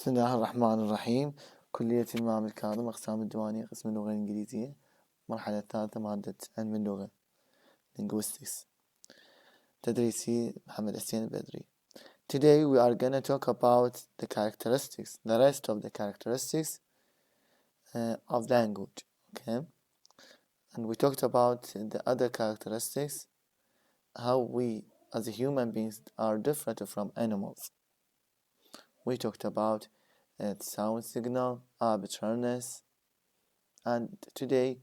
بسم الله الرحمن الرحيم. كلية الإمام الكاظم، أقسام الديوانية، قسم اللغة الإنجليزية، المرحلة الثالثة، مادة علم اللغة Linguistics. تدريسي محمد حسين البدري. Today we are gonna talk about the characteristics, the rest of the characteristics of language. Okay, and we talked about the other characteristics, how we as human beings are different from animals. We talked about sound signal, arbitrariness, and today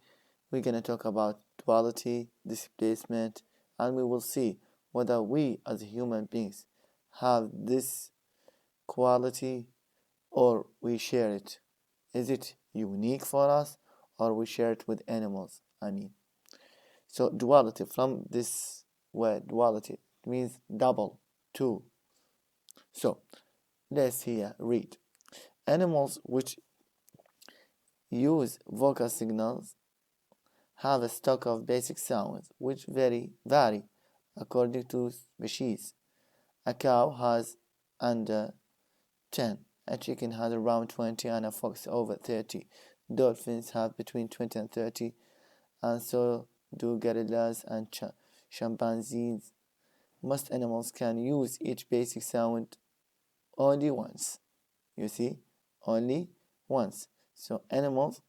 we're going to talk about duality, displacement, and we will see whether we as human beings have this quality or we share it. Is it unique for us or we share it with animals? So duality, from this word duality, it means double, two. So let's here read. Animals which use vocal signals have a stock of basic sounds which vary according to species. A cow has under 10, a chicken has around 20, and a fox over 30. Dolphins have between 20 and 30, and so do gorillas and chimpanzees. Most animals can use each basic sound only once. You see, only once. So animals,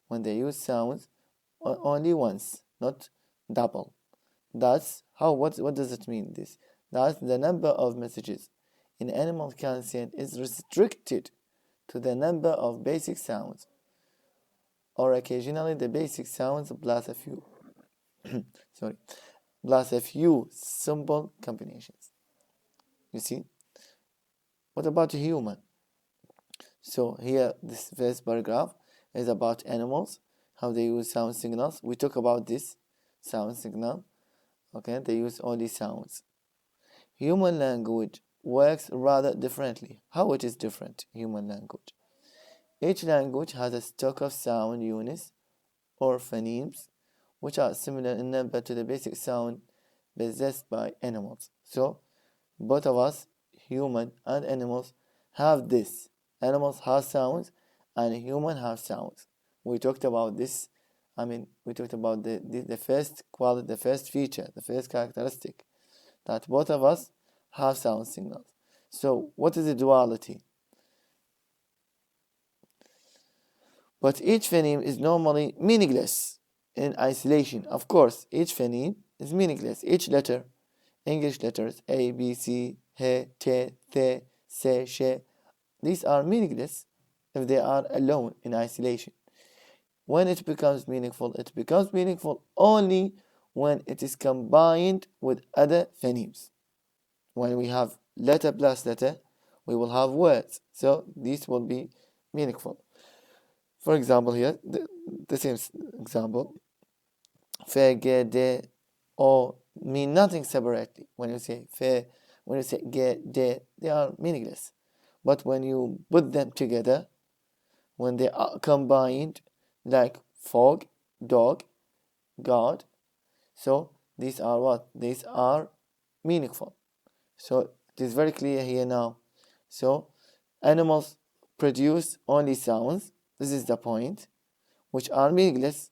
when they use sounds, only once, not double. That's how. What does it mean? This. That's the number of messages an animal can send is restricted to the number of basic sounds, or occasionally the basic sounds plus a few. Plus a few simple combinations. You see. What about a human? So here, this first paragraph is about animals, how they use sound signals. We talk about this sound signal. Okay, they use only sounds. Human language works rather differently. How it is different, human language? Each language has a stock of sound units or phonemes, which are similar in number to the basic sound possessed by animals. So, both of us, human and animals, have this. Animals have sounds and humans have sounds. We talked about this. We talked about the first quality, the first feature, the first characteristic, that both of us have sound signals. So what is the duality? But each phoneme is normally meaningless in isolation. Of course, each phoneme is meaningless. Each letter, English letters, A, B, C, H, T, Th, Se, She, these are meaningless if they are alone in isolation. When it becomes meaningful only when it is combined with other phonemes. When we have letter plus letter, we will have words. So these will be meaningful. For example, here, the same example. Fe, ge, de, o mean nothing separately. When you say fe, when you say ge, de, they are meaningless. But when you put them together, when they are combined, like fog, dog, God, so these are what? These are meaningful. So it is very clear here now. So animals produce only sounds, this is the point, which are meaningless,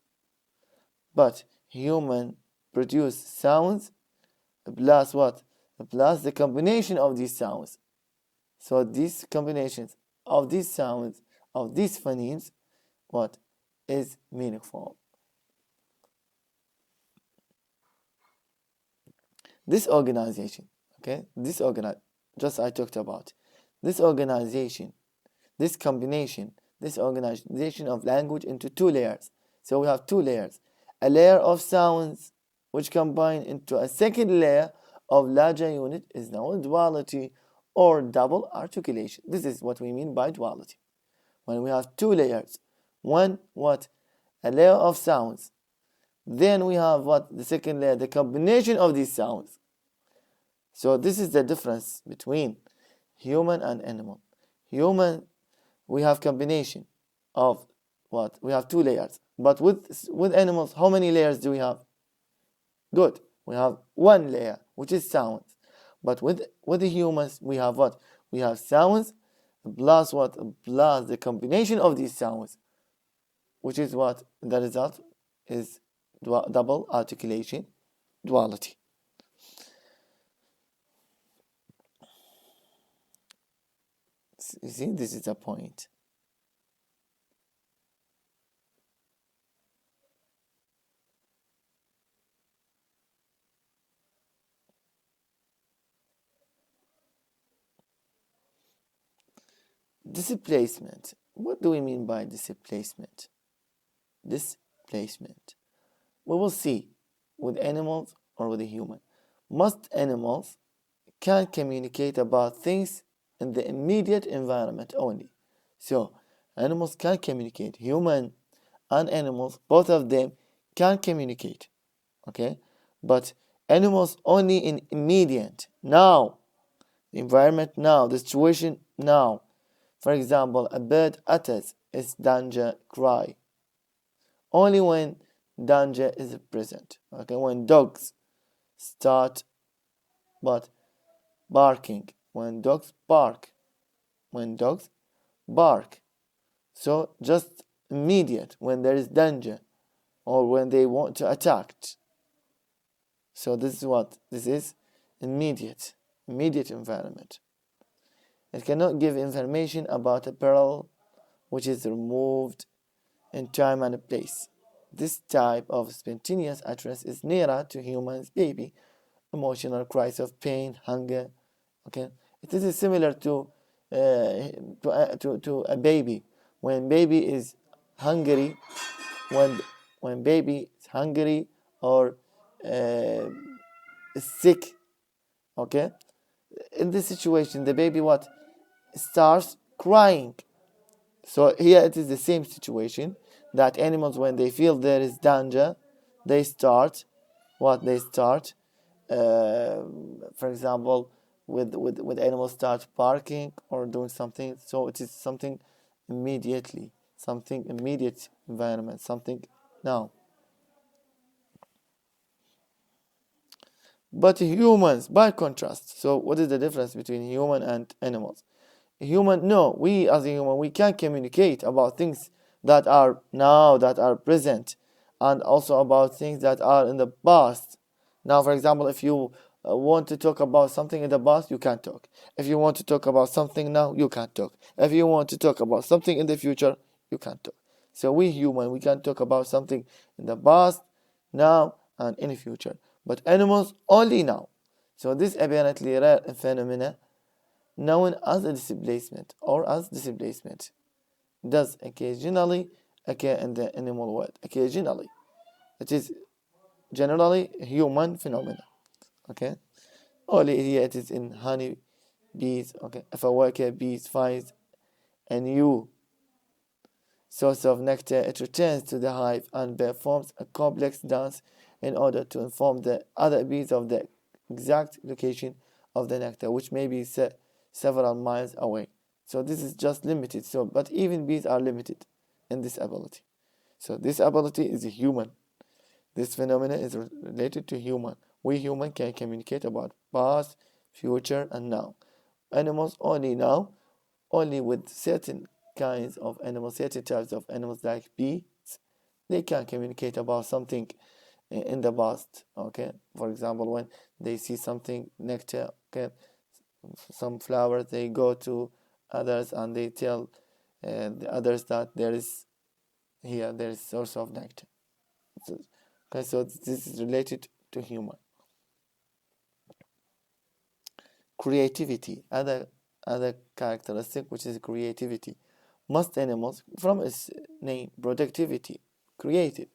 but human produce sounds plus what? Plus the combination of these sounds. So these combinations of these sounds, of these phonemes, what is meaningful? This organization, okay, just I talked about this organization, this combination, this organization of language into two layers. So we have two layers, a layer of sounds which combine into a second layer of larger unit is known duality or double articulation. This is what we mean by duality. When we have two layers, one what? A layer of sounds. Then we have what? The second layer, the combination of these sounds. So this is the difference between human and animal. Human, we have combination of what? We have two layers. But with animals, how many layers do we have? Good. We have one layer, which is sounds. But with the humans, we have what? We have sounds plus what? Plus the combination of these sounds, which is what? The result is double articulation, duality. You see, this is the point. Displacement. What do we mean by displacement? Displacement. We will see with animals or with a human. Most animals can communicate about things in the immediate environment only. So, animals can communicate. Human and animals, both of them can communicate. Okay? But animals only in immediate, now, the environment now, the situation now. For example, a bird utters its danger cry only when danger is present. Okay, when dogs start but barking, when dogs bark, so just immediate when there is danger or when they want to attack. So this is what this is, immediate environment. It cannot give information about a peril which is removed in time and place. This type of spontaneous utterance is nearer to humans' baby emotional cries of pain, hunger. Okay, it is similar to a baby. When baby is hungry, when baby is hungry or is sick. Okay, in this situation, the baby what starts crying. So here it is the same situation that animals, when they feel there is danger, they start what they start. For example, with animals start barking or doing something. So it is something immediately, something immediate environment, something now. But humans, by contrast, so what is the difference between human and animals? Human, no, we as a human, we can communicate about things that are now, that are present, and also about things that are in the past. Now, for example, if you want to talk about something in the past, you can talk. If you want to talk about something now, you can talk. If you want to talk about something in the future, you can talk. So we human, we can talk about something in the past, now, and in the future. But animals only now. So this apparently rare phenomena known as a displacement or as displacement does occasionally occur in the animal world. Occasionally. It is generally a human phenomenon. Okay? Only here it is in honey bees. Okay? If a worker bee finds a new source of nectar, it returns to the hive and performs a complex dance in order to inform the other bees of the exact location of the nectar, which may be several miles away. So this is just limited. So, but even bees are limited in this ability. So this ability is human. This phenomenon is related to human. We human can communicate about past, future, and now. Animals only now, only with certain kinds of animals, certain types of animals like bees, they can communicate about something in the past. Okay, for example, when they see something nectar, okay, some flowers, they go to others and they tell the others that there is source of nectar. So, okay, so this is related to human. Creativity, other characteristic, which is creativity. Most animals, from its name, productivity, creative.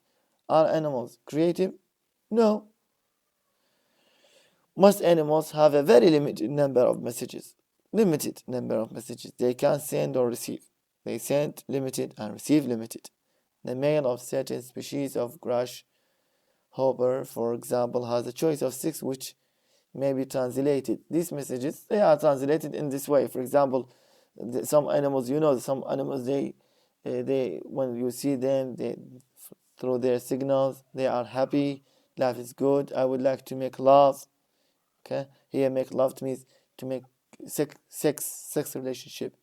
Are animals creative? No. Most animals have a very limited number of messages. They can send or receive. They send limited and receive limited. The male of certain species of grasshopper, for example, has a choice of six which may be translated. These messages, they are translated in this way. For example, some animals, they when you see them, through their signals, they are happy, life is good, I would like to make love. Okay, here make love means to make sex relationship.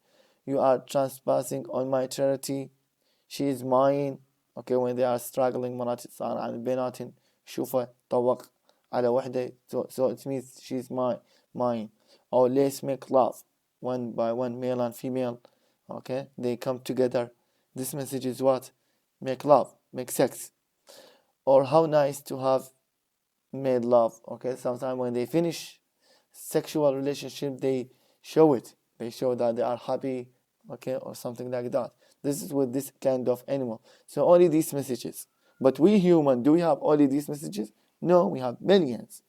you are trespassing on my territory, she is mine. okay, when they are struggling مرات صار عن بيناتهم شوفه طوق على وحدة, so it means she's mine. or let's make love, one by one, male and female, okay, they come together. This message is what? Make love, make sex. Or how nice to have made love. okay, sometimes when they finish sexual relationship, they show it, they show that they are happy, okay, or something like that. This is with this kind of animal. So only these messages. But we human, do we have only these messages? No, we have millions.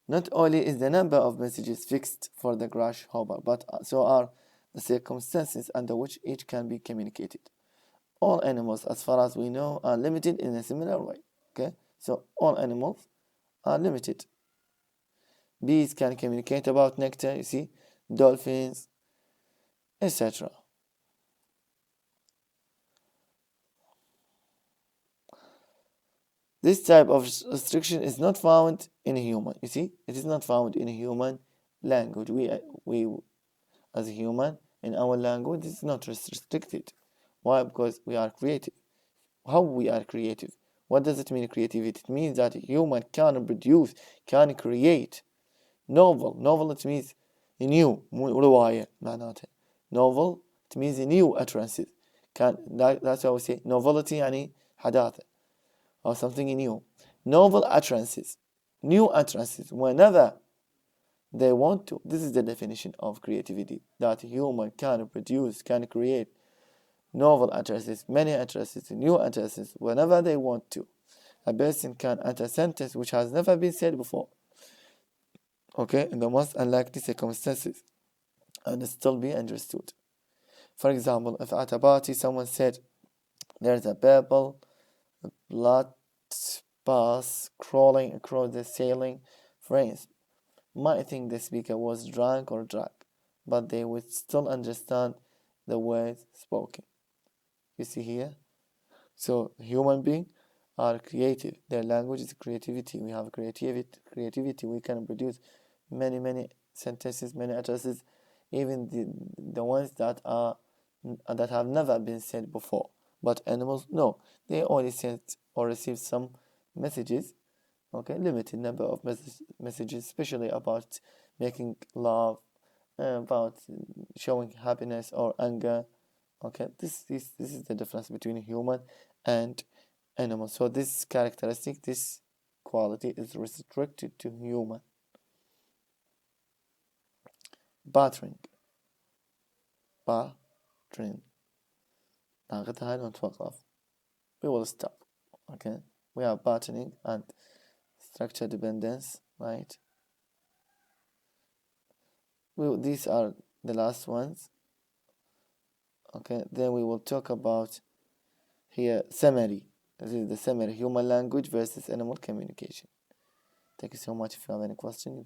Not only is the number of messages fixed for the grasshopper, but so are the circumstances under which each can be communicated. All animals, as far as we know, are limited in a similar way. Okay, so all animals are limited. Bees can communicate about nectar, you see, dolphins, etc. This type of restriction is not found in a human. You see, it is not found in a human language. We as a human, in our language, it's not restricted. Why? Because we are creative. How we are creative? What does it mean, creativity? It means that a human can produce, can create. Novel it means new, رواية معناتها. Novel it means new utterances. That's why we say novelty يعني حداثة, or something new. Novel utterances, new utterances, whenever they want to. This is the definition of creativity, that a human can produce, can create novel utterances, many utterances, new utterances, whenever they want to. A person can utter a sentence which has never been said before, okay, in the most unlikely circumstances, and still be understood. For example, if at a party someone said, there's a purple blood path crawling across the ceiling, friends might think the speaker was drunk or drunk, but they would still understand the words spoken. You see here? So human beings are creative. Their language is creativity. We have creativity. We can produce many sentences, many utterances, even the ones that have never been said before. But animals, no, they only send or receive some messages, okay, limited number of messages, especially about making love, about showing happiness or anger. Okay, this is the difference between human and animal. So this characteristic, this quality is restricted to human. Battering. ناقتها نتوقف. We will stop. Okay, we are battering and structure dependence, right? These are the last ones. Okay, then we will talk about here summary. This is the summary: human language versus animal communication. Thank you so much. If you have any question,